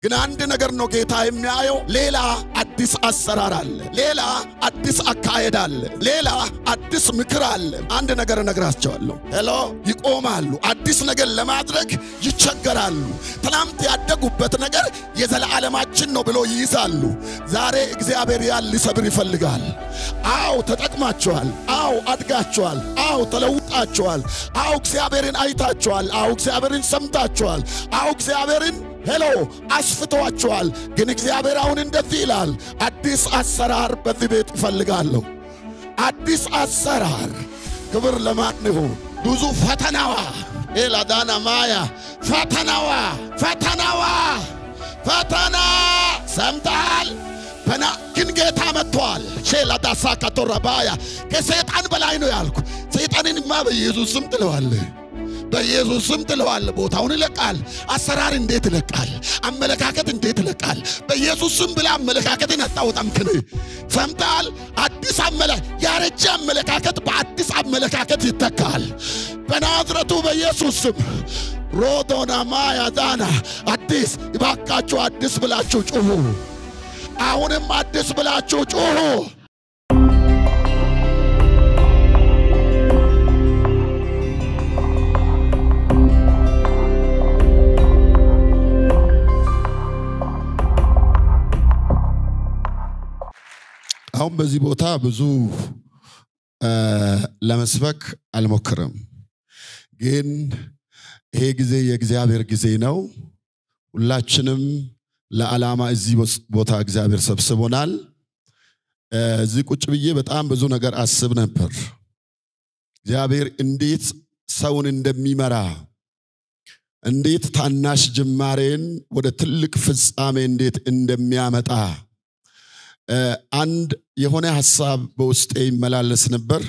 ግን አንድ ነገር ነው ጌታ የሚያየው ሌላ አዲስ አሰራር አለ ሌላ አዲስ አካሄድ አለ ሌላ አዲስ ምክር አለ አንድ ነገር እነግራቸዋለሁ ሄሎ ይቆማሉ አዲስ ነገር ለማድረግ ይቸገራሉ ትናንት ያደጉበት ነገር የዘላለማችን ነው ብሎ ይይዛሉ ዛሬ እግዚአብሔር ያን ሊሰብር ይፈልጋል አው ተጠቅማቸዋል አው አድጋቸዋል አው ተለውጣቸዋል አው እግዚአብሔርን አይታቸዋል አው እግዚአብሔርን ሰምታቸዋል አው እግዚአብሔርን ሄሎ አስፍቷቸዋል ግን እግዚአብሔር አሁን እንደዚህ ይላል አዲስ አሰራር በዚህ ቤት ይፈልጋለሁ አዲስ አሰራር ክብር ለማን ይሁን ብዙ ፈተናዋ ኤላዳና ማያ ፈተናዋ ፈተና ሰምታል በና ግን ጌታ መጥቷል ሼላዳሳ ከተረባያ ከሰይጣን በላይ ነው ያልኩ ሰይጣንንማ በኢየሱስም ጥለዋል ቦታውን ይለቃል አሰራር እንዴት ይለቃል አመለካከት እንዴት ይለቃል በኢየሱስም ብላ አመለካከትን አጣውጣም ከነ ሰምታል አዲስ ያረጀ አመለካከት በአዲስ አመለካከት ይተካል በናዝሬቱ በኢየሱስም ሮዶና ማያዳና አዲስ ይባካችሁ አዲስ ብላችሁ ጩሁ አሁንም አዲስ ብላችሁ ጩሁ አሁን በዚህ ቦታ ብዙ ለመስበክ አልሞክርም ግን ይሄ ጊዜ የእግዚአብሔር ጊዜ ነው ሁላችንም ለዓላማ እዚህ ቦታ እግዚአብሔር ሰብስቦናል እዚህ ቁጭ ብዬ በጣም ብዙ ነገር አስብ ነበር እግዚአብሔር እንዴት ሰውን እንደሚመራ እንዴት ታናሽ ጅማሬን ወደ ትልቅ ፍጻሜ እንዴት እንደሚያመጣ አንድ የሆነ ሐሳብ በውስጤ ይመላለስ ነበር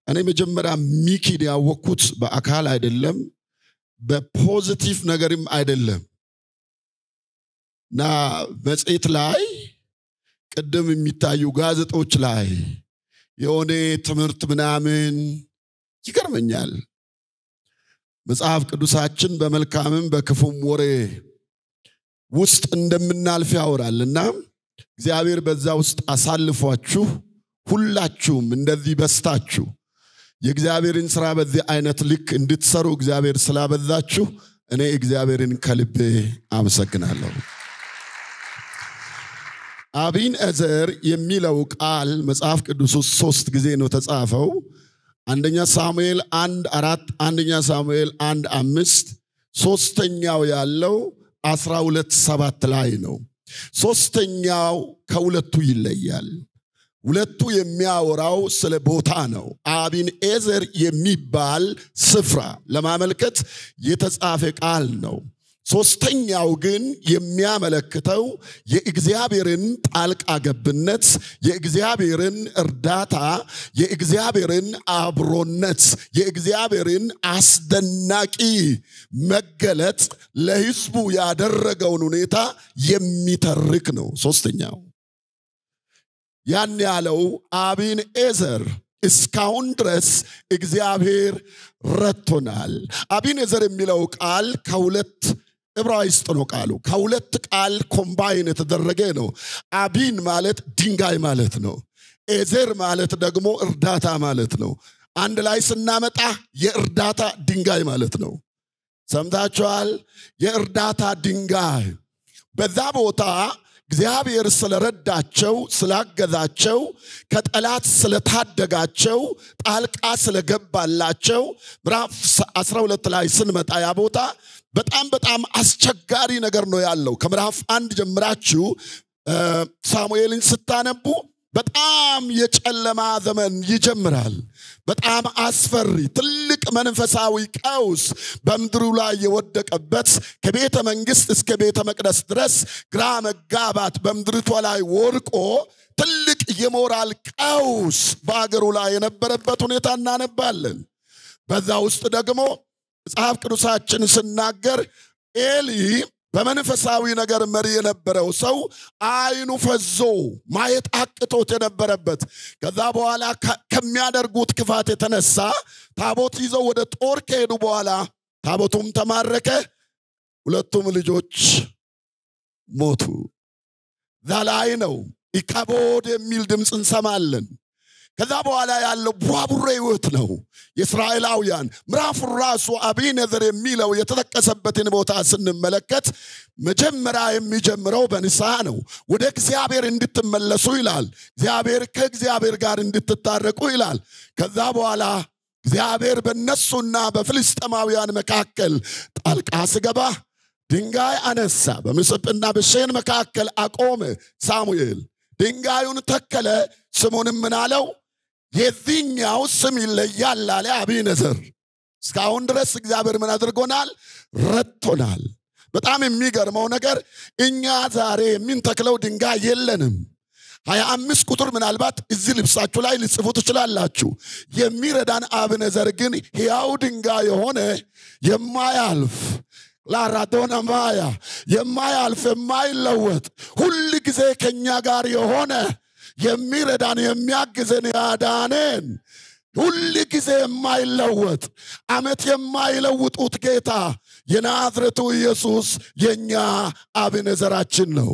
እኔ መጀመሪያ ሚኪን ያወቅኩት በአካል አይደለም በፖዚቲቭ ነገርም አይደለም ና በጽይት ላይ ቀደም የሚታዩ ጋዜጦች ላይ የሆነ ትምህርት ምናምን ይገርመኛል መጽሐፍ ቅዱሳችን በመልካምም በክፉም ወሬ ውስጥ እንደምናልፍ ያወራልና እግዚአብሔር በዛ ውስጥ አሳልፏችሁ ሁላችሁም እንደዚህ በስታችሁ የእግዚአብሔርን ሥራ በዚህ አይነት ልክ እንድትሰሩ እግዚአብሔር ስላበዛችሁ እኔ እግዚአብሔርን ከልቤ አመሰግናለሁ አቢንኤዘር የሚለው ቃል መጽሐፍ ቅዱስ ውስጥ 3 ጊዜ ነው ተጻፈው አንደኛ ሳሙኤል 1:4 አንደኛ ሳሙኤል 1:5 ሶስተኛው ያለው 12:7 ላይ ነው ሶስተኛው ከሁለቱ ይለያል ሁለቱ የሚያወራው ስለ ቦታ ነው አቢንኤዘር የሚባል ስፍራ ለማመልከት የተጻፈ ቃል ነው ሶስተኛው ግን የሚያመለክተው የእግዚአብሔርን ጣልቃ ገብነት የእግዚአብሔርን እርዳታ የእግዚአብሔርን አብሮነት የእግዚአብሔርን አስደናቂ መገለጥ ለሕዝቡ ያደረገውን ሁኔታ የሚተርክ ነው ሶስተኛው ያን ያለው አቢንኤዘር እስካሁን ድረስ እግዚአብሔር ረድቶናል አቢንኤዘር የሚለው ቃል ከሁለት ዕብራይስጥ ነው ቃሉ ከሁለት ቃል ኮምባይን የተደረገ ነው አቢን ማለት ድንጋይ ማለት ነው ኤዘር ማለት ደግሞ እርዳታ ማለት ነው አንድ ላይ ስናመጣ የእርዳታ ድንጋይ ማለት ነው ሰምታችኋል የእርዳታ ድንጋይ በዛ ቦታ እግዚአብሔር ስለረዳቸው ስላገዛቸው ከጠላት ስለታደጋቸው ጣልቃ ስለገባላቸው ምዕራፍ 12 ላይ ስንመጣ ያ ቦታ በጣም አስቸጋሪ ነገር ነው ያለው ከምዕራፍ 1 ጀምራችሁ ሳሙኤልን ስታነቡ በጣም የጨለማ ዘመን ይጀምራል በጣም አስፈሪ ትልቅ መንፈሳዊ ቀውስ በምድሩ ላይ የወደቀበት ከቤተ መንግስት እስከ ቤተ መቅደስ ድረስ ግራ መጋባት በምድርቷ ላይ ወርቆ ትልቅ የሞራል ቀውስ በአገሩ ላይ የነበረበት ሁኔታ እናነባለን በዛ ውስጥ ደግሞ መጽሐፍ ቅዱሳችን ሲናገር ኤሊ በመንፈሳዊ ነገር መሪ የነበረው ሰው አይኑ ፈዞ ማየት አቅቶት የነበረበት ከዛ በኋላ ከሚያደርጉት ክፋት የተነሳ ታቦት ይዘው ወደ ጦር ከሄዱ በኋላ ታቦቱም ተማረከ ሁለቱም ልጆች ሞቱ። ዛላይ ነው ኢካቦድ የሚል ድምጽ እንሰማለን። ከዛ በኋላ ያለው ቡራቡሬ ሕይወት ነው የእስራኤላውያን። ምዕራፉ ራሱ አቢነዘር የሚለው የተጠቀሰበትን ቦታ ስንመለከት መጀመሪያ የሚጀምረው በንስሐ ነው። ወደ እግዚአብሔር እንድትመለሱ ይላል። እግዚአብሔር ከእግዚአብሔር ጋር እንድትታረቁ ይላል። ከዛ በኋላ እግዚአብሔር በእነሱና በፍልስጤማውያን መካከል ጣልቃ ሲገባ ድንጋይ አነሳ። በምጽጳና በሼን መካከል አቆመ ሳሙኤል። ድንጋዩን ተከለ። ስሙንም ምን አለው? የዚህኛው ስም ይለያል አለ አቢነዘር። እስካሁን ድረስ እግዚአብሔር ምን አድርጎናል? ረድቶናል። በጣም የሚገርመው ነገር እኛ ዛሬ የምንተክለው ድንጋይ የለንም። 25 ቁጥር ምናልባት እዚህ ልብሳችሁ ላይ ልጽፉ ትችላላችሁ። የሚረዳን አቢነዘር ግን ሕያው ድንጋይ የሆነ የማያልፍ ላራዶና ማያ የማያልፍ የማይለወጥ ሁሉ ጊዜ ከኛ ጋር የሆነ የሚረዳን የሚያግዘን ያዳነን ሁሉ ጊዜ የማይለወጥ ዓመት የማይለውጡት ጌታ የናዝሬቱ ኢየሱስ የኛ አቢነዘራችን ነው።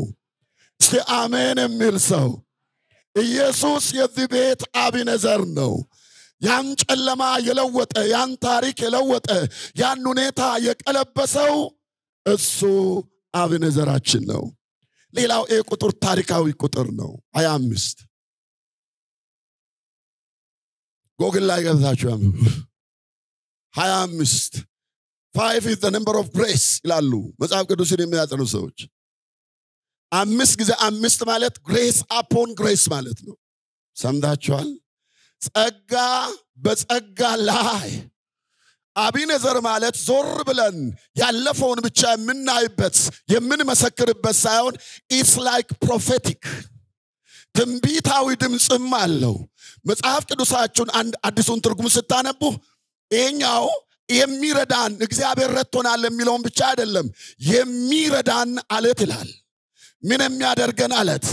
እስቲ አሜን የሚል ሰው ኢየሱስ የዚህ ቤት አቢነዘር ነው። ያን ጨለማ የለወጠ ያን ታሪክ የለወጠ ያን ሁኔታ የቀለበሰው እሱ አቢነዘራችን ነው። ሌላው ቁጥር ታሪካዊ ቁጥር ነው 25 ጎግል ላይ ገብታችሁ 25 5 is the number of grace ይላሉ መጽሐፍ ቅዱስን የሚያጠኑ ሰዎች። 5 ጊዜ 5 ማለት grace upon grace ማለት ነው። ሰምታችኋል? ጸጋ በጸጋ ላይ አቢነዘር ማለት ዞር ብለን ያለፈውን ብቻ የምናይበት የምንመሰክርበት ሳይሆን it's like prophetic ትንቢታዊ ድምጽም አለው። መጽሐፍ ቅዱሳችሁን አንድ አዲሱን ትርጉም ስታነቡ ይሄኛው የሚረዳን እግዚአብሔር ረድቶናል የሚለውን ብቻ አይደለም የሚረዳን አለት ይላል። ምን የሚያደርገን አለት?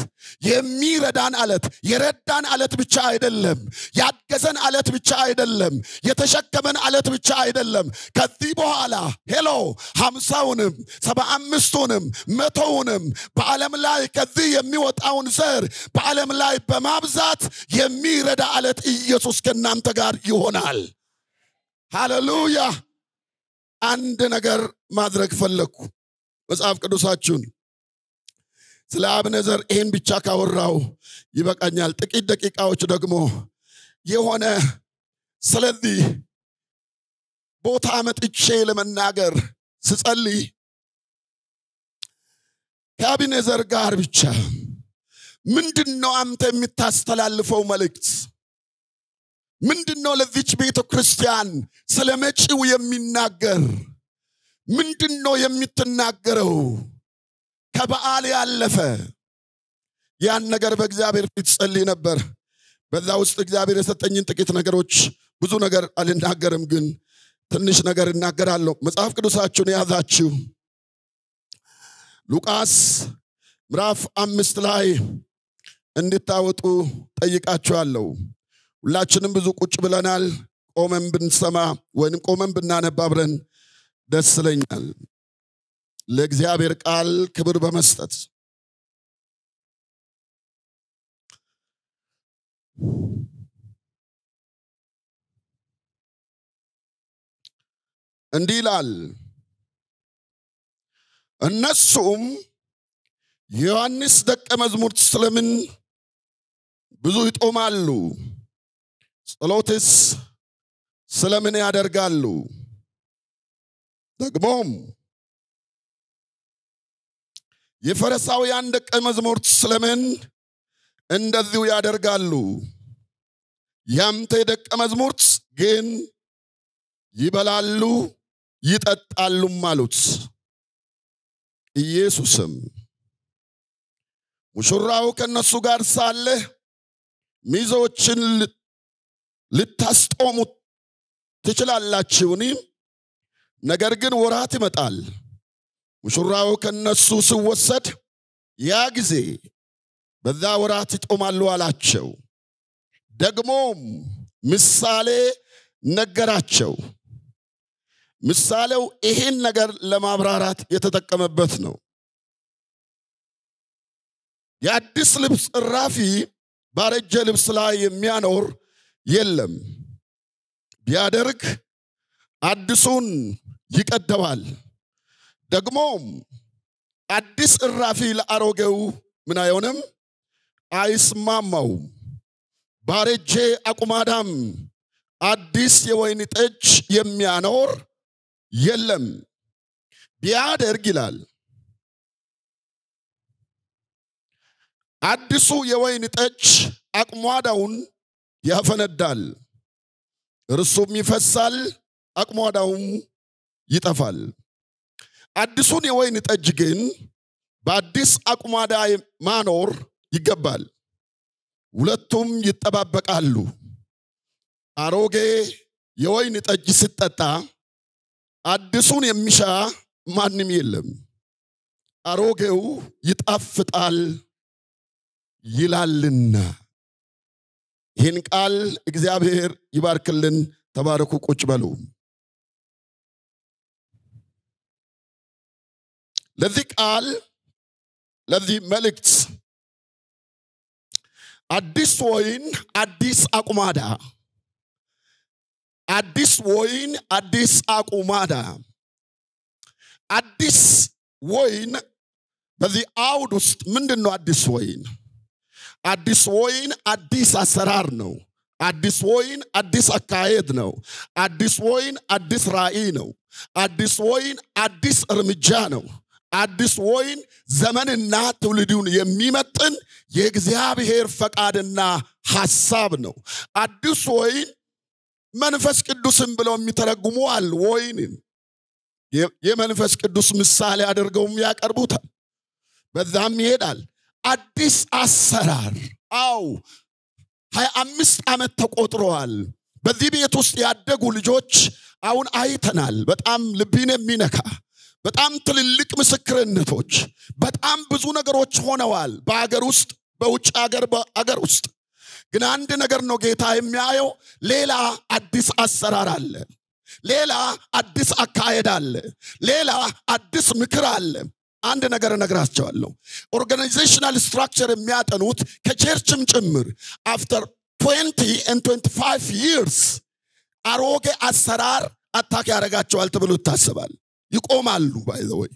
የሚረዳን አለት። የረዳን አለት ብቻ አይደለም፣ ያገዘን አለት ብቻ አይደለም፣ የተሸከመን አለት ብቻ አይደለም። ከዚህ በኋላ ሄሎ 50ንም 75ንም 100ንም በዓለም ላይ ከዚህ የሚወጣውን ዘር በዓለም ላይ በማብዛት የሚረዳ አለት ኢየሱስ ከናንተ ጋር ይሆናል። ሃሌሉያ። አንድ ነገር ማድረግ ፈለኩ። መጽሐፍ ቅዱሳችሁን ስለ አቢነዘር ይሄን ብቻ ካወራው ይበቃኛል። ጥቂት ደቂቃዎች ደግሞ የሆነ ስለዚህ ቦታ መጥቼ ለመናገር ስጸልይ ከአቢነዘር ጋር ብቻ ምንድነው አንተ የምታስተላልፈው መልእክት? ምንድነው ለዚች ቤተ ክርስቲያን ስለመጪው የሚናገር? ምንድነው የምትናገረው? ከበዓል ያለፈ ያን ነገር በእግዚአብሔር ፊት ጸልይ ነበር። በዛ ውስጥ እግዚአብሔር የሰጠኝን ጥቂት ነገሮች ብዙ ነገር አልናገርም፣ ግን ትንሽ ነገር እናገራለሁ። መጽሐፍ ቅዱሳችሁን ያዛችሁ ሉቃስ ምዕራፍ 5 ላይ እንድታወጡ ጠይቃችኋለሁ። ሁላችንም ብዙ ቁጭ ብለናል። ቆመን ብንሰማ ወይንም ቆመን ብናነብ አብረን ደስ ይለኛል። ለእግዚአብሔር ቃል ክብር በመስጠት እንዲህ ይላል። እነሱም ዮሐንስ ደቀ መዝሙር ስለምን ብዙ ይጦማሉ? ጸሎትስ ስለምን ያደርጋሉ? ደግሞም የፈሪሳውያን ደቀ መዝሙር ስለምን እንደዚሁ ያደርጋሉ? ያንተ ደቀ መዝሙር ግን ይበላሉ ይጠጣሉም አሉት። ኢየሱስም ሙሽራው ከነሱ ጋር ሳለ ሚዜዎችን ልታስጦሙ ትችላላችሁን? ነገር ግን ወራት ይመጣል ሙሽራው ከነሱ ሲወሰድ ያ ጊዜ በዛ ወራት ይጦማሉ አላቸው። ደግሞም ምሳሌ ነገራቸው። ምሳሌው ይሄን ነገር ለማብራራት የተጠቀመበት ነው። የአዲስ ልብስ እራፊ ባረጀ ልብስ ላይ የሚያኖር የለም ቢያደርግ አዲሱን ይቀደዋል ደግሞም አዲስ እራፊ ለአሮጌው ምን አይሆንም አይስማማው ባረጀ አቁማዳም አዲስ የወይን ጠጅ የሚያኖር የለም ቢያደርግ ይላል አዲሱ የወይን ጠጅ አቁማዳውን ያፈነዳል እርሱም ይፈሳል አቁማዳውም ይጠፋል አዲሱን የወይን ጠጅ ግን በአዲስ አቁማዳ ማኖር ይገባል ሁለቱም ይተባበቃሉ አሮጌ የወይን ጠጅ ሲጠጣ አዲሱን የሚሻ ማንም የለም አሮጌው ይጣፍጣል ይላልና ይህን ቃል እግዚአብሔር ይባርክልን ተባረኩ ቁጭ በሉ ለዚህ ቃል ለዚህ መልእክት አዲስ ወይን አዲስ አቁማዳ አዲስ ወይን አዲስ አቁማዳ አዲስ ወይን በዚህ አውድ ውስጥ ምንድነው አዲስ ወይን አዲስ ወይን አዲስ አሰራር ነው አዲስ ወይን አዲስ አካሄድ ነው አዲስ ወይን አዲስ ራእይ ነው አዲስ ወይን አዲስ እርምጃ ነው አዲስ ወይን ዘመንና ትውልዱን የሚመጥን የእግዚአብሔር ፈቃድና ሐሳብ ነው አዲስ ወይን መንፈስ ቅዱስን ብለው የሚተረጉሙ አሉ ወይንን የመንፈስ ቅዱስ ምሳሌ አድርገውም ያቀርቡታል በዛም ይሄዳል አዲስ አሰራር አው 25 ዓመት ተቆጥሯል በዚህ ቤት ውስጥ ያደጉ ልጆች አሁን አይተናል በጣም ልብን የሚነካ በጣም ትልልቅ ምስክርነቶች በጣም ብዙ ነገሮች ሆነዋል በአገር ውስጥ በውጭ አገር ውስጥ ግን አንድ ነገር ነው ጌታ የሚያየው ሌላ አዲስ አሰራር አለ ሌላ አዲስ አካሄድ አለ ሌላ አዲስ ምክር አለ አንድ ነገር እነግራቸዋለሁ ኦርጋናይዜሽናል ስትራክቸር የሚያጠኑት ከቸርችም ጭምር after 20 and 25 years አሮጌ አሰራር አታክ ያረጋቸዋል ተብሎ ታስባል ይቆማሉ by the way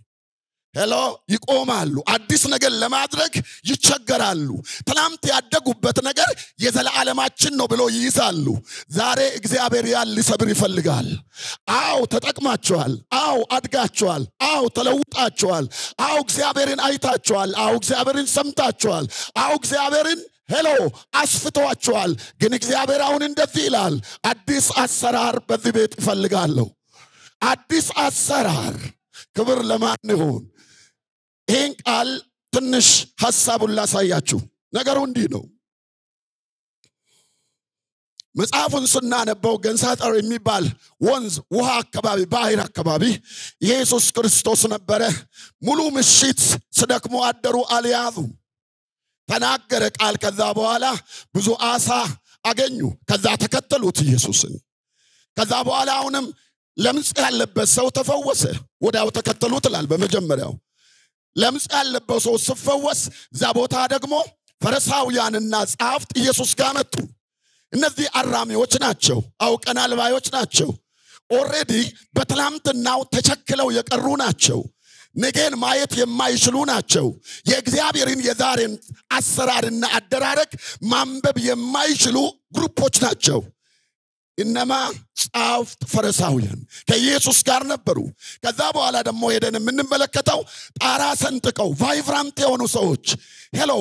ሄሎ ይቆማሉ አዲስ ነገር ለማድረግ ይቸገራሉ ትላንት ያደጉበት ነገር የዘላለማችን ነው ብሎ ይይዛሉ ዛሬ እግዚአብሔር ሊሰብር ይፈልጋል አው ተጠቅማቸዋል አው አድጋቸዋል አው ተለውጣቸዋል አው እግዚአብሔርን አይታቸዋል አው እግዚአብሔርን ሰምታቸዋል አው እግዚአብሔርን ሄሎ አስፍቷቸዋል ግን እግዚአብሔር አሁን እንደዚህ ይላል አዲስ አሰራር በዚህ ቤት ይፈልጋል አዲስ አሰራር ክብር ለማን ይሁን ይህን ቃል ትንሽ ሐሳቡን ላሳያችሁ ነገሩ እንዲህ ነው መጽሐፉን ስናነበው ገንሳጣር የሚባል ወንዝ ውሃ አካባቢ ባህር አካባቢ ኢየሱስ ክርስቶስ ነበረ ሙሉ ምሽት ስደክሞ አደሩ አልያዙ ተናገረ ቃል ከዛ በኋላ ብዙ አሳ አገኙ ከዛ ተከተሉት ኢየሱስን ከዛ በኋላ አሁንም ለምጽ ያለበት ሰው ተፈወሰ ወዳው ተከተሉት ይላል በመጀመሪያው ለምጽ ያለበት ሰው ሲፈወስ ዛቦታ ደግሞ ፈሪሳውያንና ጻፍት ኢየሱስ ጋር መጡ እነዚህ አራሚዎች ናቸው አውቀናል ባዮች ናቸው ኦሬዲ በትላንትናው ተቸክለው የቀሩ ናቸው ነገን ማየት የማይችሉ ናቸው የእግዚአብሔርን የዛሬን አሰራርና አደራረግ ማንበብ የማይችሉ ግሩፖች ናቸው እነማ ጻፍት ፈሪሳውያን ከኢየሱስ ጋር ነበሩ ከዛ በኋላ ደግሞ ሄደን የምንመለከተው ጣራ ሰንጥቀው ቫይብራንት የሆኑ ሰዎች ሄሎ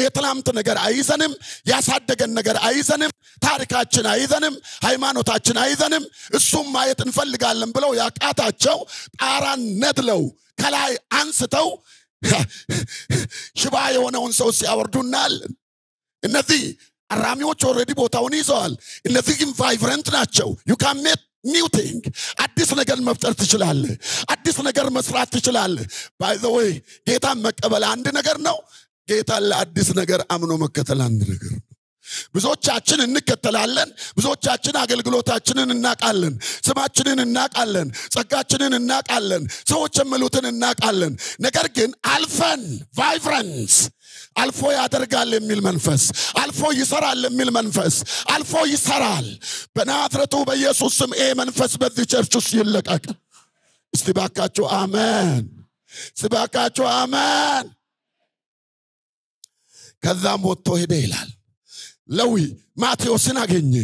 የትላንት ነገር አይዘንም ያሳደገን ነገር አይዘንም ታሪካችን አይዘንም ሃይማኖታችን አይዘንም እሱም ማየት እንፈልጋለን ብለው ያቃታቸው ጣራን ነድለው ከላይ አንስተው ሽባ የሆነውን ሰው ሲያወርዱናል እነዚህ አራሚዎች ኦሬዲ ቦታውን ይዘዋል እነዚህም ቫይብራንት ናቸው you can make new thing አዲስ ነገር መፍጠር ትችላለህ አዲስ ነገር መስራት ትችላለህ by the way ጌታን መቀበል አንድ ነገር ነው ጌታን ለአዲስ ነገር አምኖ መከተል አንድ ነገር ነው ብዙዎቻችን እንከተላለን ብዙዎቻችን አገልግሎታችንን እናቃለን ስማችንን እናቃለን ጸጋችንን እናቃለን ሰዎች የሚሉትን እናቃለን ነገር ግን አልፈን ቫይብራንስ አልፎ ያደርጋል የሚል መንፈስ አልፎ ይሰራል የሚል መንፈስ አልፎ ይሰራል በናዝሬቱ በኢየሱስ ስም መንፈስ በዚህ ቸርች ውስጥ ይለቀቅ እስቲ ባካችሁ አሜን ስባካችሁ አሜን ከዛም ወጥቶ ሄደ ይላል ለዊ ማቴዎስን አገኘ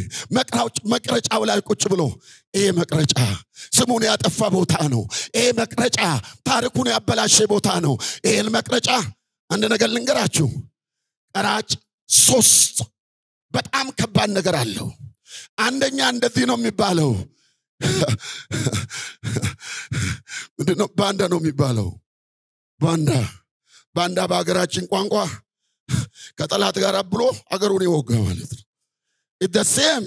መቅረጫው ላይ ቁጭ ብሎ መቅረጫ ስሙን ያጠፋ ቦታ ነው መቅረጫ ታሪኩን ያበላሸ ቦታ ነው መቅረጫ አንድ ነገር ልንገራችሁ ቀራጭ 3 በጣም ከባድ ነገር አለው አንደኛ እንደዚህ ነው የሚባለው ምንድነው ባንዳ ነው የሚባለው ባንዳ በአገራችን ቋንቋ ከጠላት ጋር አብሎ አገሩን ይወጋ ማለት ነው ኢደሰም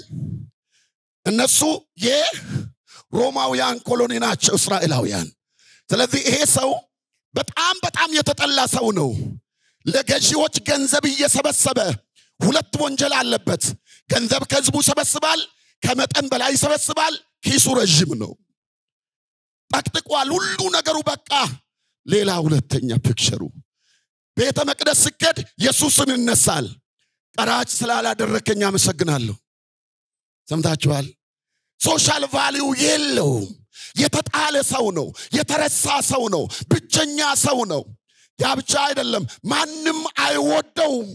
እነሱ የሮማውያን ኮሎኒ ናቸው እስራኤላውያን ስለዚህ ይሄ ሰው በጣም የተጠላ ሰው ነው ለገዢዎች ገንዘብ እየሰበሰበ ሁለት ወንጀል አለበት ገንዘብ ከህዝቡ ሰበስባል ከመጠን በላይ ሰበስባል ኪሱ ረጅም ነው ጠቅጥቋል ሁሉ ነገሩ በቃ ሌላ ሁለተኛ ፒክቸሩ ቤተ መቅደስ ሲከድ ኢየሱስን እንነሳል ቀራጭ ስላላደረከኝ አመሰግናለሁ ሰምታችኋል ሶሻል ቫልዩ የለው የተጣለ ሰው ነው የተረሳ ሰው ነው ብቸኛ ሰው ነው ያ ብቻ አይደለም ማንም አይወደውም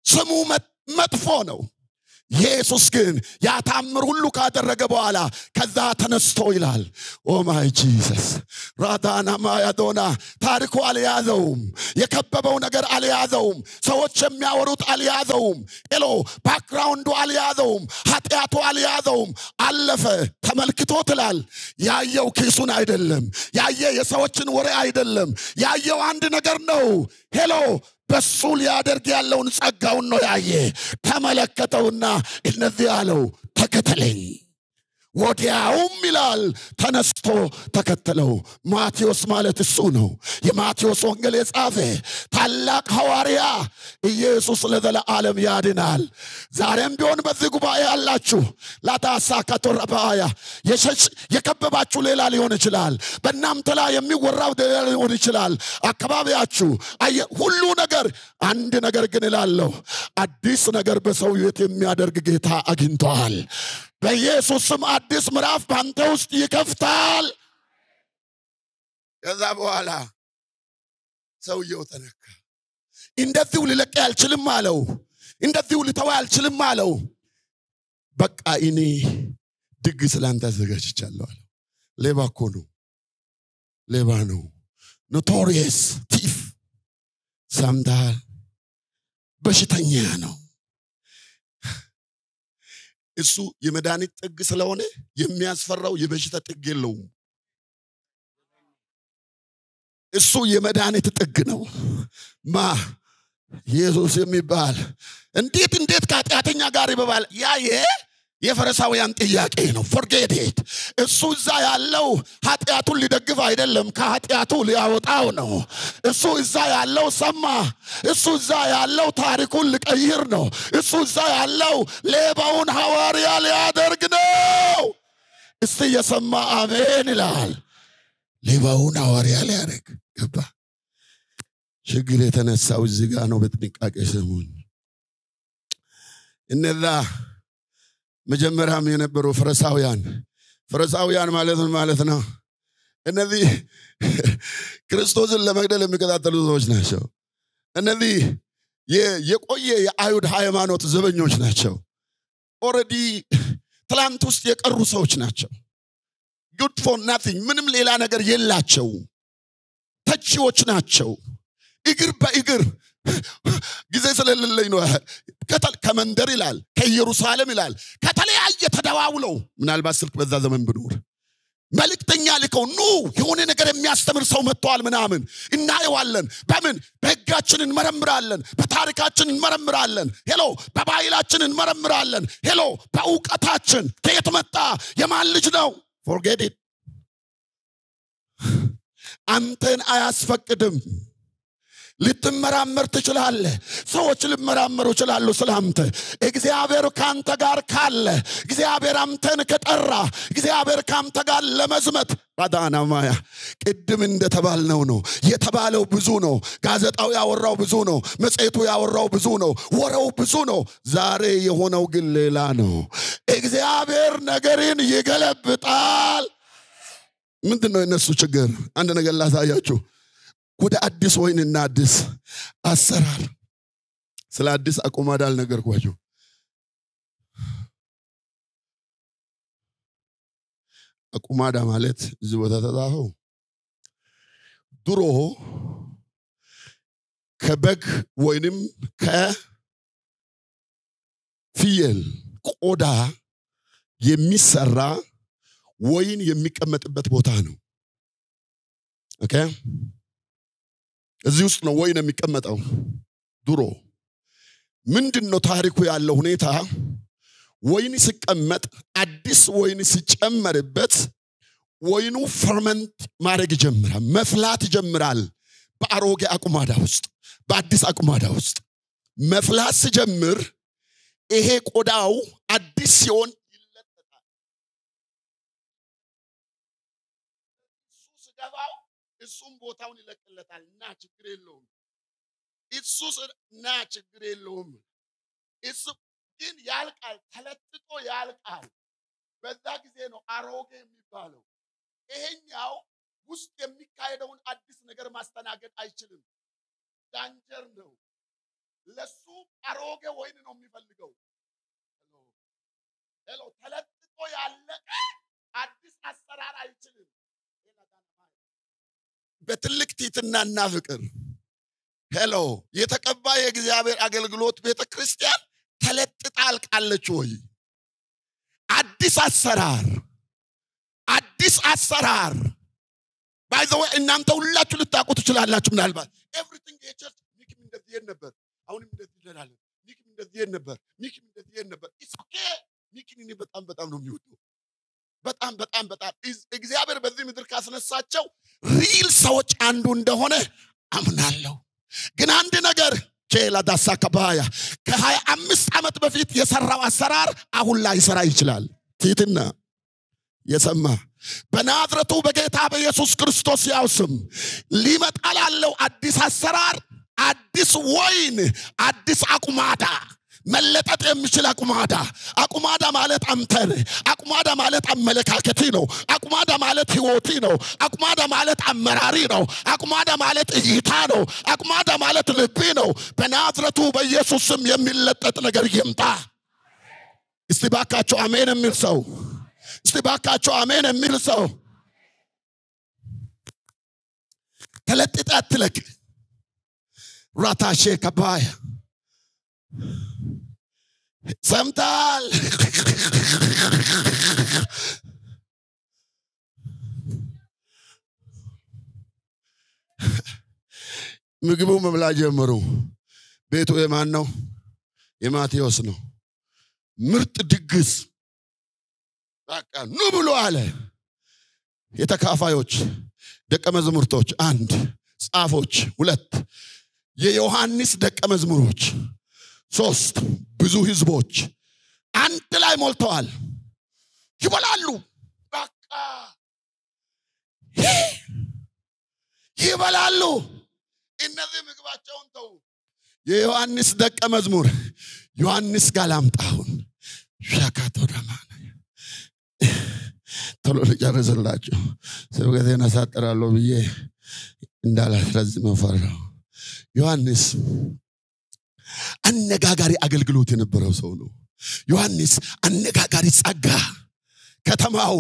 ስሙ መጥፎ ነው ኢየሱስ ግን ያታምር ሁሉ ካደረገ በኋላ ከዛ ተነስቶ ይላል ኦ ማይ ጂሰስ ራዳና ማያዶና ታሪኩ አልያዘውም የከበበው ነገር አልያዘውም ሰዎች የሚያወሩት አልያዘውም ባክግራውንዱ አልያዘውም ኃጢያቱ አልያዘውም አለፈ ተመልክቶ ትላል ያየው ኪሱን አይደለም ያየ የሰዎችን ወሬ አይደለም ያየው አንድ ነገር ነው በሱ ሊያደርግ ያለውን ጸጋውን ነው ያየ ተመለከተውና እነዚህ ያለው ተከተለኝ ወዲያውም ይላል ተነስቶ ተከተለው ማቴዎስ ማለት እሱ ነው የማቴዎስ ወንጌል የጻፈ ታላቅ ሐዋርያ ኢየሱስ ለዘላለም ያድናል ዛሬም ቢሆን በዚህ ጉባኤ ያላችሁ ላታሳካቶ ረባያ የከበባችሁ ሌላ ሊሆን ይችላል በእናንተ ላይ የሚወራው ሌላ ሊሆን ይችላል አካባቢያችሁ ሁሉ ነገር አንድ ነገር ግን እላለሁ አዲስ ነገር በሰው ሕይወት የሚያደርግ ጌታ አግኝቷል በኢየሱስ ስም አዲስ ምዕራፍ ባንተ ውስጥ ይከፍታል ከዛ በኋላ ሰውየው ተነካ እንደዚህ ሊለቅ ያልችልም አለው እንደዚህ ሊተው ያልችልም አለው በቃ እኔ ድግስ ላንተ አዘጋጅቻለሁ አለው ሌባ እኮ ነው ሌባ ነው ኖቶሪየስ ቲፍ ሰምታል በሽተኛ ነው እሱ የመድኃኒት ጥግ ስለሆነ የሚያስፈራው የበሽታ ጥግ የለውም እሱ የመድኃኒት ጥግ ነው ኢየሱስ የሚባል እንዴት ከኃጢአተኛ ጋር ይበባል የፈሪሳውያን ጥያቄ ነው forget it እሱ እዛ ያለው ኃጢአቱን ሊደግፍ አይደለም ከኃጢአቱ ሊያወጣው ነው እሱ እዛ ያለው ሰማ እሱ እዛ ያለው ታሪኩን ሊቀይር ነው እሱ እዛ ያለው ሌባውን ሐዋርያ ሊያደርግ ነው እስቲ የሰማ አሜን ይላል ሌባውን ሐዋርያ ሊያደርግ ገባ ችግር የተነሳው እዚህ ጋር ነው በጥንቃቄ ስሙኝ እነዛ መጀመሪያም የነበሩ ፈሪሳውያን ማለት ነው እነዚህ ክርስቶስን ለመግደል የሚከታተሉ ሰዎች ናቸው እነዚህ የቆየ የአይሁድ ሃይማኖት ዘበኞች ናቸው ኦሬዲ ትላንት ውስጥ የቀሩ ሰዎች ናቸው good for nothing ምንም ሌላ ነገር የላቸው ተቺዎች ናቸው እግር በእግር ጊዜ ስለሌለኝ ነው ከመንደር ይላል ከኢየሩሳሌም ይላል ከተለያየ ተደዋውለው ምናልባት ስልክ በዛ ዘመን ብኖር መልእክተኛ ልከው የሆነ ነገር የሚያስተምር ሰው መጥቷል ምናምን እናየዋለን በምን በሕጋችን እንመረምራለን በታሪካችን እንመረምራለን በባህላችን እንመረምራለን በእውቀታችን ከየት መጣ የማን ልጅ ነው forget it አንተን አያስፈቅድም ልትመራመር ትችላለህ ሰዎች ሊመራመሩ ይችላሉ ስላንተ እግዚአብሔር ካንተ ጋር ካለ እግዚአብሔር አንተን ከጠራ እግዚአብሔር ካንተ ጋር ለመዝመት ባዳና ማያ ቅድም እንደተባልነው ነው የተባለው ብዙ ነው ጋዜጣው ያወራው ብዙ ነው መጽሔቱ ያወራው ብዙ ነው ወሬው ብዙ ነው ዛሬ የሆነው ግን ሌላ ነው እግዚአብሔር ነገርን ይገለብጣል ምንድነው የነሱ ችግር አንድ ነገር ላሳያችሁ ወደ አዲስ ወይንና አዲስ አሰራር ስለ አዲስ አቁማዳ አልነገርኳችሁ አቁማዳ ማለት እዚህ ቦታ ተጻፈው ድሮ ከበግ ወይንም ከፍየል ቆዳ የሚሰራ ወይን የሚቀመጥበት ቦታ ነው ኦኬ እዚህ ውስጥ ነው ወይን የሚቀመጠው ድሮ ምንድነው ታሪኩ ያለው ሁኔታ ወይን ሲቀመጥ አዲስ ወይን ሲጨመርበት ወይኑ ፈርመንት ማድረግ ይጀምራል መፍላት ይጀምራል በአሮጌ አቁማዳ ውስጥ በአዲስ አቁማዳ ውስጥ መፍላት ሲጀምር ይሄ ቆዳው አዲስ ሲሆን ይለጠጣል እሱ ሲገባው እሱም ቦታውን ይለቅለታልና ችግር የለውም እሱና ችግር የለውም እሱ ግን ያልቃል ተለጥጦ ያልቃል በዛ ጊዜ ነው አሮጌ የሚባለው ይሄኛው ውስጥ የሚካሄደውን አዲስ ነገር ማስተናገድ አይችልም ዳንጀር ነው ለሱ አሮጌ ወይን ነው የሚፈልገው ሄሎ ተለጥጦ ያለቀ አዲስ አሰራር አይችልም በትልቅ ትህትናና ፍቅር ሄሎ የተቀባ የእግዚአብሔር አገልግሎት ቤተክርስቲያን ተለጥጣ አልቃለች ወይ አዲስ አሰራር by the way እናንተ ሁላችሁ ልታውቁት ይችላልላችሁ ምናልባት everything the church ሚክም እንደዚህ ነበር አሁንም እንደዚህ ይላል ሚክም እንደዚህ ነበር it's okay ሚክም እኔ በጣም ነው የሚወደው በጣም እግዚአብሔር በዚህ ምድር ካስነሳቸው ሪል ሰዎች አንዱ እንደሆነ አምናለሁ ግን አንድ ነገር ቼላ ዳሳከባያ ከ25 ዓመት በፊት የሰራው አሰራር አሁን ላይ ይሰራ ይችላል ትህትና የሰማ በናዝሬቱ በጌታ በኢየሱስ ክርስቶስ ያውስም ሊመጣ ያለው አዲስ አሰራር አዲስ ወይን አዲስ አቁማዳ መለጠጥ የሚችል አቁማዳ ማለት አንተን አቁማዳ ማለት አመለካከቲ ነው አቁማዳ ማለት ህይወቲ ነው አቁማዳ ማለት አመራሪ ነው አቁማዳ ማለት እይታ ነው አቁማዳ ማለት ልብ ነው በናዝሬቱ በኢየሱስ ስም የሚለጠጥ ነገር ይምጣ እስቲ ባካችሁ አሜን የሚል ሰው እስቲ ባካችሁ አሜን የሚል ሰው ተለጥጣ አትለቅ ራታሼ ከባያ ሰምታል ምግቡ መብላት ጀመሩ ቤቱ የማን ነው የማቴዎስ ነው ምርጥ ድግስ በቃ ኑ ብሎ አለ የተካፋዮች ደቀ መዝሙርቶች 1 ጻፎች 2 የዮሐንስ ደቀ መዝሙሮች 3 ብዙ ህዝቦች አንድ ላይ ሞልተዋል ይበላሉ በቃ ይበላሉ እነዚህ ምግባቸውን ተው የዮሐንስ ደቀ መዝሙር ዮሐንስ ጋላምጣውን ሻካቶ ደማነ ተሎ ለጨረሰላችሁ ስብከቴን አሳጥራለሁ ብዬ እንዳላስረዝም ፈራው ዮሐንስ አነጋጋሪ አገልግሎት የነበረው ሰው ነው ዮሐንስ አነጋጋሪ ጸጋ ከተማው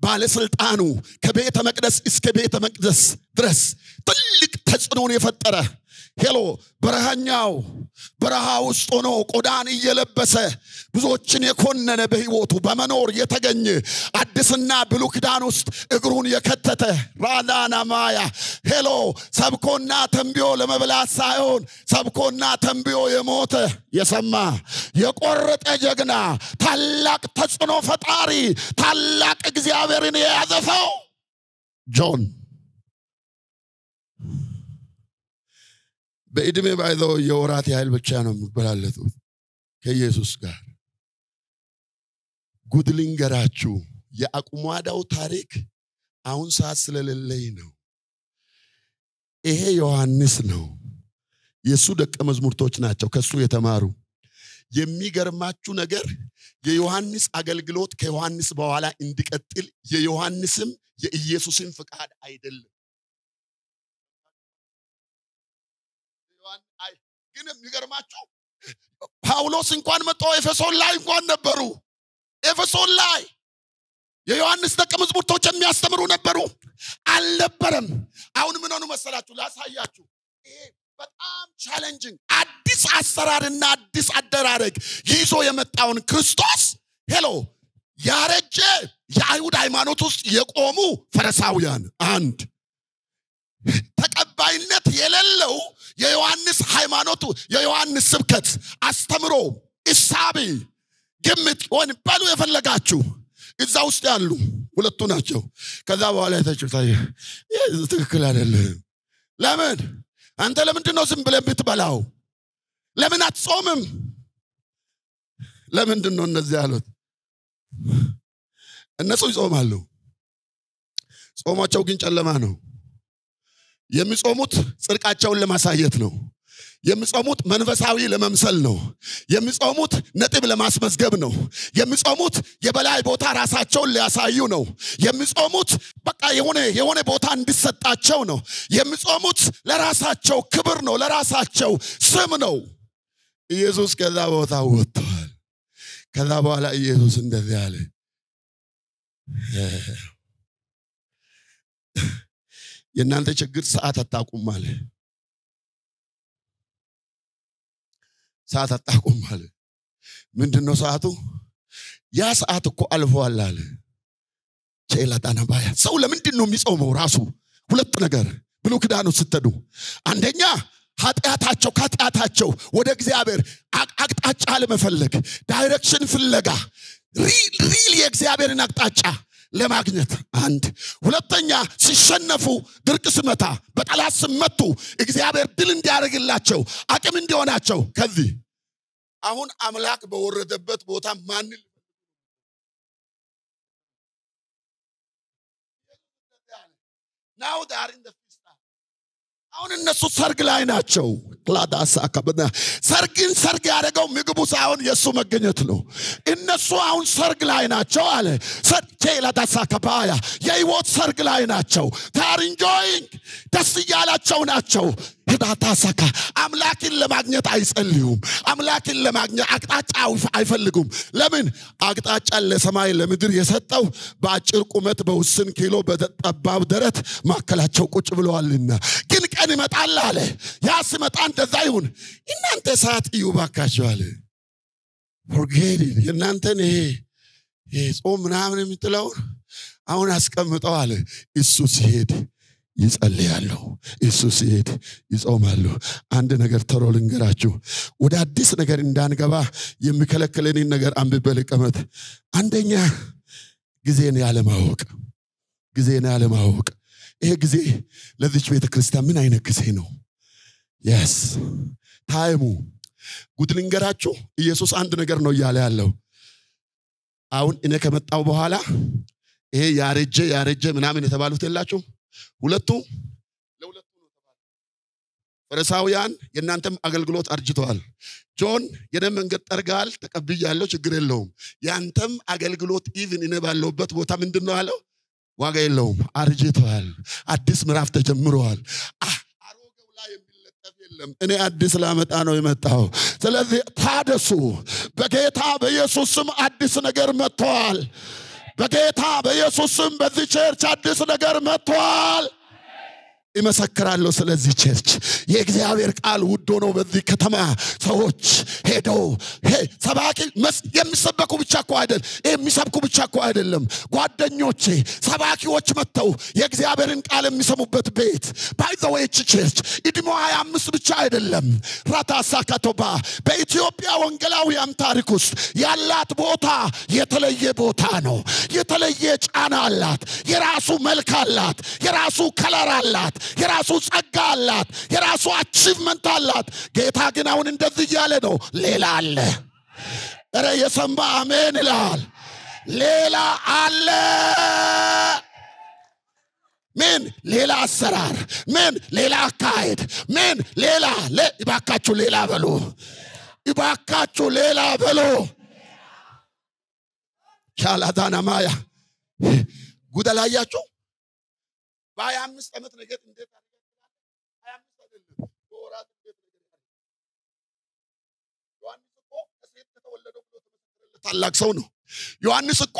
ባለስልጣኑ ከቤተ መቅደስ እስከ ቤተ መቅደስ ድረስ ትልቅ ተጽዕኖን የፈጠረ ሄሎ በረሃኛው በረሃ ውስጥ ሆኖ ቆዳን እየለበሰ ብዙዎችን የኮነነ በህይወቱ በመኖር የተገኘ አዲስና ብሉይ ኪዳን ውስጥ እግሩን የከተተ ራዳና ማያ ሄሎ ሰብኮና ተንቢዮ ለመብላት ሳይሆን ሰብኮና ተንቢዮ የሞተ የሰማ የቆረጠ ጀግና ታላቅ ተጽዕኖ ፈጣሪ ታላቅ እግዚአብሔርን የያዘ ሰው ጆን በእድሜ ባይዘው የወራት ያህል ብቻ ነው የሚበላለጡት ከኢየሱስ ጋር ጉድ ልንገራችሁ የአቁማዳው ታሪክ አሁን ሰዓት ስለሌለኝ ነው ይሄ ዮሐንስ ነው የሱ ደቀ መዝሙርቶች ናቸው ከሱ የተማሩ የሚገርማችሁ ነገር የዮሐንስ አገልግሎት ከዮሐንስ በኋላ እንዲቀጥል የዮሐንስም የኢየሱስን ፍቃድ አይደለም ግን የሚገርማችሁ ጳውሎስ እንኳን መጥቶ ኤፌሶን ላይ እንኳን ነበሩ ኤፌሶን ላይ የዮሐንስ ደቀ መዝሙርቶች የሚያስተምሩ ነበሩ አልነበረም አሁን ምን ሆነ መሰላችሁ ላሳያችሁ ይሄ በጣም ቻሌንጂንግ አዲስ አሰራርና አዲስ አደራረግ ይዞ የመጣውን ክርስቶስ ሄሎ ያረጀ የአይሁድ ሃይማኖት ውስጥ የቆሙ ፈሪሳውያን አንድ ተቀባይነት የሌለው የዮሐንስ ሃይማኖቱ የዮሐንስ ስብከት አስተምሮ ኢሳቢ ግምት ወን ባሉ የፈለጋችሁ እዛ ውስጥ ያሉ ሁለቱ ናቸው ከዛ በኋላ የተጨታየ ትክክል አይደለም ለምን አንተ ለምንድን ነው ዝም ብለህ ብትበላው ለምን አትጾምም ለምንድን ነው እነዚህ ያሉት እነሱ ይጾማሉ ጾማቸው ግን ጨለማ ነው የሚጾሙት ጽድቃቸውን ለማሳየት ነው የሚጾሙት መንፈሳዊ ለመምሰል ነው የሚጾሙት ነጥብ ለማስመዝገብ ነው የሚጾሙት የበላይ ቦታ ራሳቸውን ሊያሳዩ ነው የሚጾሙት በቃ የሆነ ቦታ እንዲሰጣቸው ነው የሚጾሙት ለራሳቸው ክብር ነው ለራሳቸው ስም ነው ኢየሱስ ከዛ ቦታ ወጥቷል ከዛ በኋላ ኢየሱስ እንደዚህ አለ የእናንተ ችግር ሰዓት አጣቁም አለ ሰዓት አጣቁም አለ ምንድነው ሰዓቱ ያ ሰዓት እኮ አልፏል አለ ቼላታና ባያ ሰው ለምንድን ነው የሚጾመው ራሱ ሁለት ነገር ብሉ ክዳኑ ስትዱ አንደኛ ኃጢአታቸው ወደ እግዚአብሔር አቅጣጫ ለመፈለግ ዳይሬክሽን ፍለጋ ሪል የእግዚአብሔርን አቅጣጫ ለማግኘት አንድ ሁለተኛ ሲሸነፉ ድርቅ ስመታ በጠላት ስመቱ እግዚአብሔር ድል እንዲያደርግላቸው አቅም እንዲሆናቸው ከዚህ አሁን አምላክ በወረደበት ቦታ ማን now they are in the feast አሁን እነሱ ሰርግ ላይ ናቸው ክላዳሳ ከበና ሰርግ ያደረገው ምግቡ ሳይሆን የሱ መገኘት ነው እነሱ አሁን ሰርግ ላይ ናቸው አለ ቼላዳሳ ከባያ የህይወት ሰርግ ላይ ናቸው they are enjoying ደስ ያላቸው ናቸው ሄዳታሳካ አምላክን ለማግኘት አይጸልዩም አምላክን ለማግኘት አቅጣጫ አይፈልጉም ለምን አቅጣጫ ለሰማይ ለምድር የሰጠው በአጭር ቁመት በውስን ኪሎ በጠባብ ደረት ማከላቸው ቁጭ ብለዋልና ግን ቀን ይመጣል አለ ያ ሲመጣ እንደዛ ይሁን እናንተ ሰዓት ይውባካችሁ አለ forget it እናንተን ይሄ ጾም ምናምን የምትለው አሁን አስቀምጠው አለ እሱ ሲሄድ ይጸልያሉ ኢየሱስ ይሄድ ይጾማሉ አንድ ነገር ተሮ ልንገራችሁ ወደ አዲስ ነገር እንዳንገባ የሚከለክለንን ነገር አንብበልቀመት አንደኛ ጊዜን ያለማወቅ ይሄ ጊዜ ለዚች ቤተክርስቲያን ምን አይነት ጊዜ ነው yes ታይሙ ጉድ ልንገራችሁ ኢየሱስ አንድ ነገር ነው ያለ ያለው አሁን እኔ ከመጣው በኋላ ይሄ ያረጀ ምናምን የተባሉት የላችሁ ሁለቱ ለሁለቱ ነው ተባለ ፈሪሳውያን የናንተም አገልግሎት አርጅቷል ጆን የነም መንገድ ጠርጋል ተቀብያለሁ ችግር የለውም ያንተም አገልግሎት ኢቭን እኔ ባለውበት ቦታ ምንድነው አለው ዋጋ የለውም አርጅቷል አዲስ ምዕራፍ ተጀምሯል አሮጌው ላይ የሚለጠፍ የለም እኔ አዲስ ላመጣ ነው የመጣው ስለዚህ ታደሱ በጌታ በኢየሱስ ስም አዲስ ነገር መጥቷል በጌታ በኢየሱስ ስም በዚህ ቸርች አዲስ ነገር መጥቷል ይመሰክራለሁ ስለዚህ ቸርች የእግዚአብሔር ቃል ውድ ሆኖ በዚህ ከተማ ሰዎች ሄደው ሰባኪ የሚሰበኩ ብቻ እኮ አይደል የሚሰብኩ ብቻ እኮ አይደለም ጓደኞቼ ሰባኪዎች መተው የእግዚአብሔርን ቃል የሚሰሙበት ቤት by the way ቸርች ኢድሞ 25 ብቻ አይደለም ራታሳ ካቶባ በኢትዮጵያ ወንጌላውያን ታሪክ ውስጥ ያላት ቦታ የተለየ ቦታ ነው የተለየ ጫና አላት የራሱ መልክ አላት የራሱ ከለር አላት የራሱ ጸጋ አላት የራሱ አቺቭመንት አላት ጌታ ግን አሁን እንደዚህ ያለ ነው ሌላ አለ እረ የሰማ አሜን ይላል ሌላ አለ ምን ሌላ አሰራር ምን ሌላ አካሄድ ምን ሌላ ይባካችሁ ሌላ በሉ ይባካችሁ ሌላ በሉ ቻላዳና ማያ ጉዳላያችሁ በ25 ዓመት ነገር እንዴት አድርገህ 25 አይደለም በወራት እንዴት ነገር ዮሐንስ እኮ ከሴት ተወለደው ብሎ ተመሰከረለት ታላቅ ሰው ነው ዮሐንስ እኮ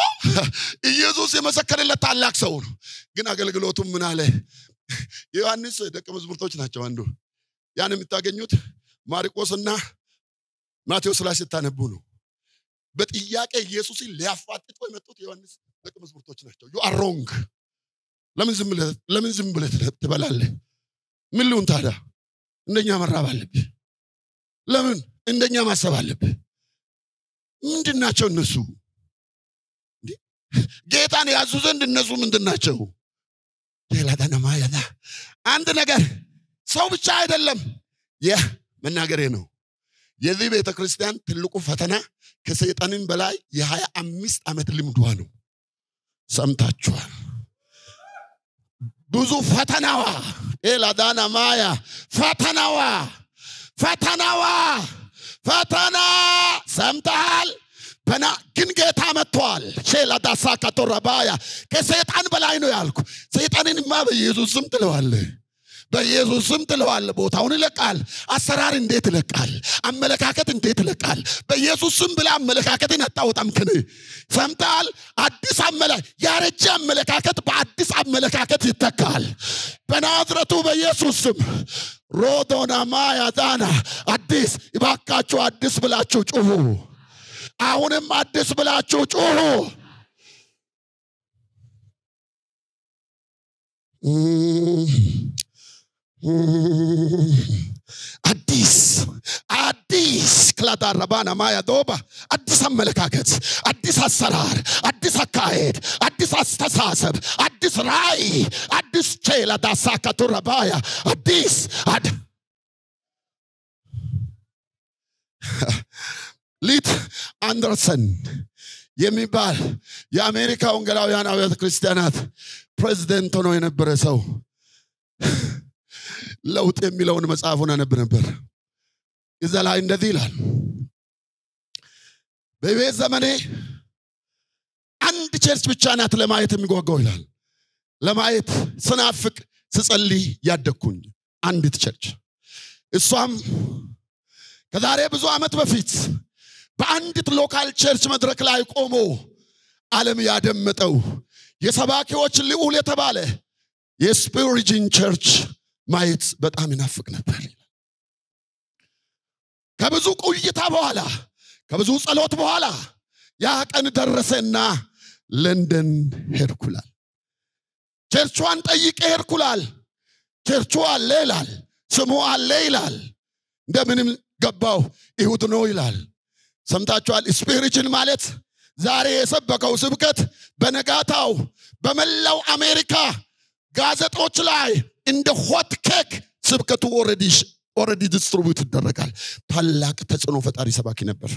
ኢየሱስ የመሰከረለት ታላቅ ሰው ነው ግን አገልግሎቱም ምን አለ ዮሐንስ ደቀ መዛሙርቶች ናቸው አንዱ ያን የምታገኙት ማርቆስና ማቴዎስ ላይ ስታነቡ ነው በጥያቄ ኢየሱስን ሊያፋጥጡ የመጡት ዮሐንስ ደቀ መዛሙርቶች ናቸው you are wrong ለምን ዝም ብለህ ትበላለህ ምን ሊሆን ታዲያ እንደኛ መራብ አለብህ ለምን እንደኛ ማሰብ አለብህ ምንድናቸው እነሱ ጌታን ያዙ ዘንድ እነሱ ምንድናቸው ሌላዳና ማያዳ አንድ ነገር ሰው ብቻ አይደለም መናገሬ ነው የዚህ ቤተክርስቲያን ትልቁ ፈተና ከሰይጣንን በላይ የ25 ዓመት ልምዷ ነው ሰምታችኋል ብዙ ፈተናዋ ሌላዳና ማያ ፈተና ሰምታል በና ግን ጌታ መጥቷል ሼላዳሳ ካቶራባያ ከሰይጣን በላይ ነው ያልኩ ሰይጣንንማ በኢየሱስ ስም ጥለዋለህ በኢየሱስ ስም ጥለዋለህ ቦታውን ይለቃል አሰራር እንዴት ይለቃል አመለካከት እንዴት ይለቃል በኢየሱስ ስም ብላ አመለካከትን አጣውጣም ከነ ሰምታል አዲስ ያረጀ አመለካከት በአዲስ አመለካከት ይተካል በናዝሬቱ በኢየሱስ ስም ሮዶና ማያ ዳና አዲስ ይባካችሁ አዲስ ብላችሁ ጩሁ አሁንም አዲስ ብላችሁ ጩሁ አዲስ ክላዳራባና ማያ ዶባ አዲስ አመለካከት አዲስ አሰራር አዲስ አካሄድ አዲስ አስተሳሰብ አዲስ ራእይ አዲስ ቼላዳሳ ካቶራባያ አዲስ ሊት አንደርሰን የሚባል የአሜሪካ ወንጌላውያን አብያተ ክርስቲያናት ፕሬዝዳንት ሆኖ የነበረ ሰው ለውጥ የሚለውን መጽሐፉን አነብ ነበር እዛ ላይ እንደዚህ ይላል በቤት ዘመኔ አንድ ቸርች ብቻ ናት ለማየት የሚጓጓው ይላል ለማየት ስናፍቅ ስጸልይ ያደኩኝ አንዲት ቸርች እሷም ከዛሬ ብዙ ዓመት በፊት በአንዲት ሎካል ቸርች መድረክ ላይ ቆሞ ዓለም ያደመጠው የሰባኪዎች ልዑል የተባለ የስፒሪጅን ቸርች ማየት በጣም ይናፍቅ ነበር ከብዙ ቆይታ በኋላ ከብዙ ጸሎት በኋላ ያ ቀን ደረሰና ለንደን ሄድኩላል ቸርቹን ጠይቄ ሄድኩላል ቸርቹ አለ ይላል ስሙ አለ ይላል እንደምንም ገባው ይሁድ ነው ይላል ሰምታችኋል ስፒሪጅን ማለት ዛሬ የሰበከው ስብከት በነጋታው በመላው አሜሪካ ጋዜጦች ላይ እንደ ሆት ኬክ ስብከቱ ኦሬዲ ዲስትሪቢዩት ይደረጋል ታላቅ ተጽዕኖ ፈጣሪ ሰባኪ ነበር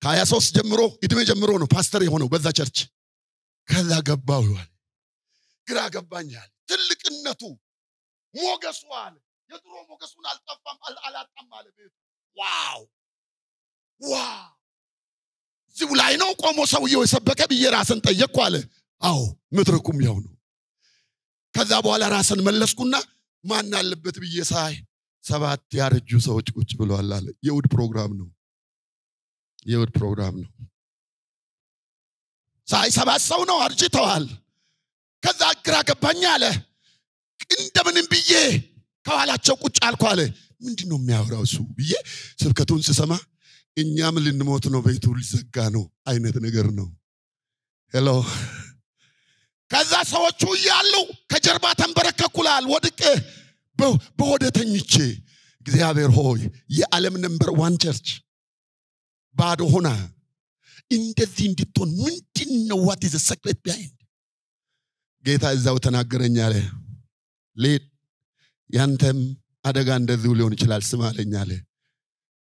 ከ23 ጀምሮ እድሜ ጀምሮ ነው ፓስተር የሆነው በዛ ቸርች ከዛ ገባው ይላል ግራ ገባኛል ትልቅነቱ ሞገሱ አለ የድሮ ሞገሱን አላጣም አለ ቤቱ ዋው እዚሁ ላይ ነው ቆሞ ሰውየው የሰበከ በየራስን ጠየቅኩ አለ አዎ መድረኩም ያው ነው ከዛ በኋላ ራስን መለስኩና ማን አለበት በየሳይ 7 ያረጁ ሰዎች ቁጭ ብለዋል አለ የውድ ፕሮግራም ነው ሳይ 7 ሰው ነው አርጅተዋል ከዛ ግራ ገባኝ አለ እንደምንም ብዬ ከኋላቸው ቁጭ አልኩ አለ ምንድነው የሚያወራው እሱ ብዬ ስብከቱን ስሰማ እኛም ልንሞት ነው ቤቱ ሊዘጋ ነው አይነት ነገር ነው ሄሎ ከዛ ሰዎቹ ያሉ ከጀርባ ተንበረከኩላል ወድቄ በወደተኝቼ እግዚአብሔር ሆይ የዓለም ነምበር 1 ቸርች ባዶ ሆና እንደዚህ እንድትሆን ምንድነው what is the secret behind ጌታ እዛው ተናገረኝ አለ ሌት ያንተም አደጋ እንደዚሁ ሊሆን ይችላል ስማለኝ አለ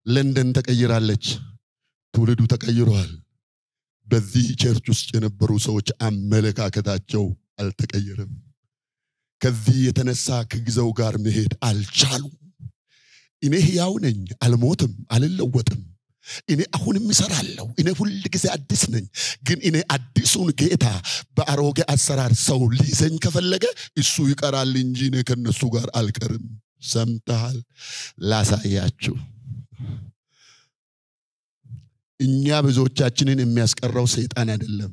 ለንደን ተቀይራለች ትውልዱ ተቀይሯል በዚህ ቸርች ውስጥ የነበሩ ሰዎች አመለካከታቸው አልተቀየረም ከዚህ የተነሳ ከጊዜው ጋር መሄድ አልቻሉም እኔ ሕያው ነኝ አልሞትም አልለወጥም እኔ አሁንም እሰራለሁ እኔ ሁሉ ጊዜ አዲስ ነኝ ግን እኔ አዲሱን ጌታ በአሮጌ አሰራር ሰው ሊዘኝ ከፈለገ እሱ ይቀራል እንጂ እኔ ከነሱ ጋር አልቀርም ሰምተሃል ላሳያችሁ እኛ ብዙዎቻችንን የሚያስቀረው ሰይጣን አይደለም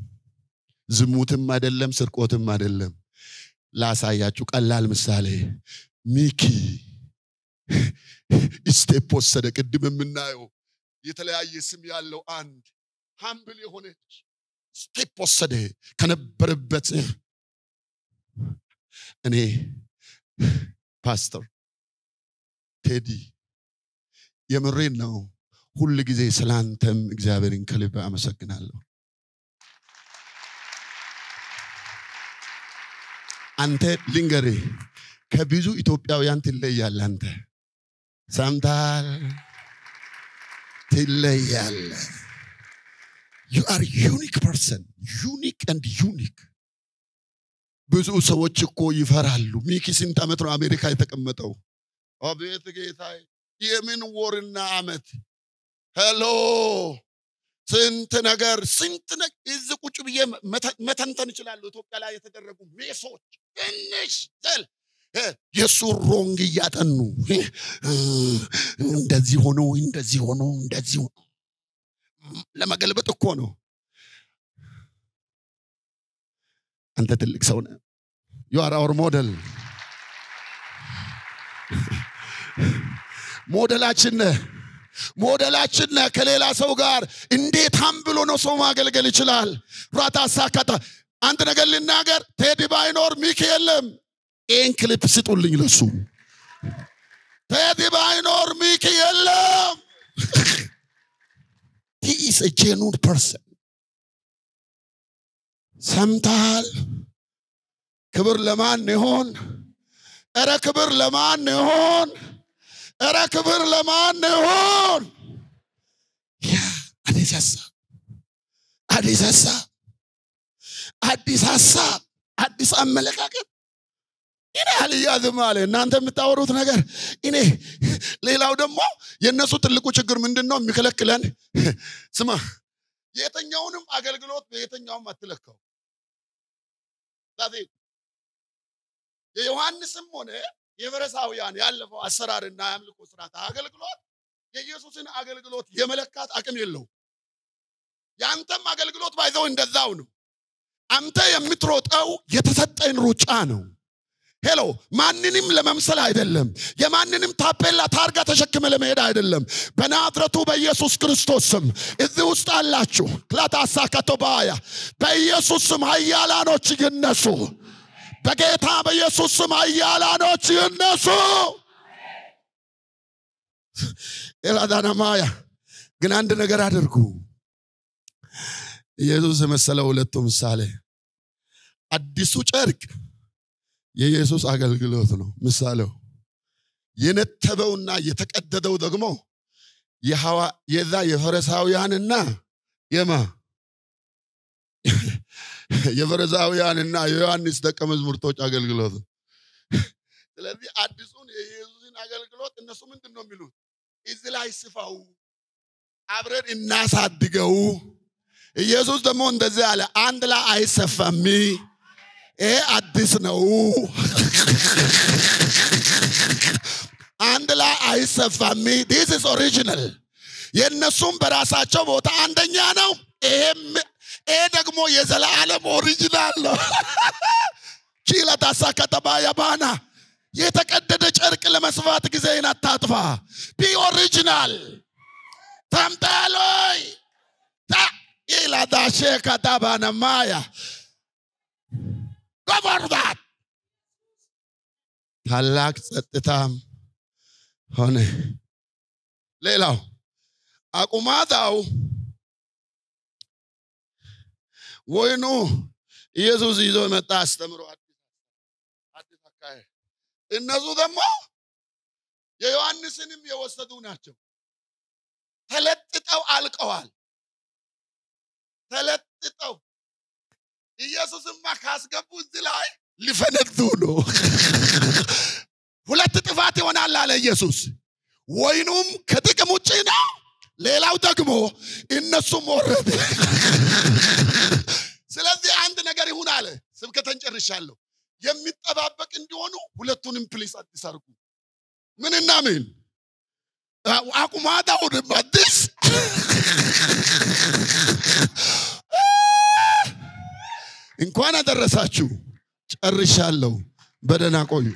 ዝሙትም አይደለም ስርቆትም አይደለም ላሳያችሁ ቀላል ምሳሌ ሚኪ ስቴፕ ወሰደ ቅድም የምናየው የተለያየ ስም ያለው አንድ ሃምብል የሆነ ስቴፕ ወሰደ ከነበረበት እኔ ፓስተር ቴዲ የምሬን ነው ሁሉ ጊዜ ስላንተም እግዚአብሔርን ከልብ አመሰግናለሁ አንተ ልንገሬ ከብዙ ኢትዮጵያውያን ትለያለህ አንተ ሰምታል ትለያለህ you are unique person unique and unique ብዙ ሰዎች እኮ ይፈራሉ ሚኪ ስንት ዓመት ነው አሜሪካ የተቀመጠው አቤት ጌታዬ የምን ወርና ዓመት ሄሎ ስንት ነገር እዚህ ቁጭ ብዬ መተንተን ይችላል ኢትዮጵያ ላይ የተደረጉ ሜሶች እንሽ ዘል የሱ ሮንግ ያጠኑ እንደዚህ ሆኖ ለመገልበጥ እኮ ነው አንተ ትልቅ ሰው ነህ you are our model ሞዴላችን ከሌላ ሰው ጋር እንዴት ብሎ ነው ሰው ማገልገል ይችላል ራታሳካታ አንተ ነገር ልናገር ቴዲ ባይኖር ሚኪ የለም ኤን ክሊፕ ስጡልኝ ለሱ ቴዲ ባይኖር ሚኪ የለም he is a genuine person ሰምታል ክብር ለማን ይሆን እረ ክብር ለማን ይሆን እረ ክብር ለማን ይሆን ያ አዲስ አመለካከት እኔ አልያዝም አለ እናንተ የምታወሩት ነገር እኔ ሌላው ደግሞ የነሱ ትልቁ ችግር ምንድነው የሚከለክለን ስማ የተኛውንም አገልግሎት በየተኛውም አትለካው ዳዊት የዮሐንስም ሆነ የፈሪሳውያን ያለፈው አሰራርና ያምልኮ ስርዓት አገልግሎት የኢየሱስን አገልግሎት የመለካት አቅም የለው ያንተም አገልግሎት ባይዘው እንደዛው ነው አንተ የምትሮጠው የተሰጠን ሩጫ ነው ሄሎ ማንንም ለመምሰል አይደለም የማንንም ታፔላ ታርጋ ተሸክመ ለመሄድ አይደለም በናዝሬቱ በኢየሱስ ክርስቶስ ስም እዚህ ውስጥ አላችሁ ክላታሳከቶባያ በኢየሱስ ስም ኃያላኖች ይነሱ በጌታ በኢየሱስ ስም ኃያላኖች ይነሱ ኤላዳናማያ ግን አንድ ነገር አድርጉ ኢየሱስ መሰለው ሁለቱ ምሳሌ አዲሱ ጨርቅ የኢየሱስ አገልግሎት ነው ምሳሌው የነተበውና የተቀደደው ደግሞ የዛ የፈሪሳውያንና የፈሪሳውያንና የዮሐንስ ደቀ መዛሙርቶች አገልግሎት ስለዚህ አዲሱን የኢየሱስን አገልግሎት እነሱ ምንድነው የሚሉት እዚህ ላይ ስፋው አብረን እናሳድገው ኢየሱስ ደግሞ እንደዚህ አለ አንድ ላይ አይሰፋም አዲስ ነው አንድ ላይ አይሰፋም this is original የነሱም በራሳቸው ቦታ አንደኛ ነው ደግሞ የዘላለም ኦሪጂናል ነው ቺላታሳከተባያባና የተቀደደ ጨርቅ ለመስፋት ጊዜን አታጥፋ ቢ ኦሪጂናል ታምጣሎይ ኢላዳሸከታባና ማያ ጎበርዳት ታላቅ ጸጥታም ሆነ ሌላው አቁማታው ወይኑ ኢየሱስ ይዞ መጣ አስተምሮ አዲስ አካይ እነሱ ደግሞ የዮሐንስንም የወሰዱ ናቸው ተለጥጠው አልቀዋል ተለጥጠው ኢየሱስማ ካስገቡ እዚህ ላይ ሊፈነዱ ነው ሁለት ጥፋት ይሆናል አለ ኢየሱስ ወይኑም ከጥቅም ውጪ ነው ሌላው ደግሞ እነሱም ወረደ ስለዚህ አንድ ነገር ይሁን አለ ስብከተን ጨርሻለሁ የሚጠባበቅ እንዲሆኑ ሁለቱንም ፕሊስ አዲስ አርጉ ምንና ምን አቁማዳው አዲስ እንኳን አደረሳችሁ ጨርሻለሁ በደና ቆዩ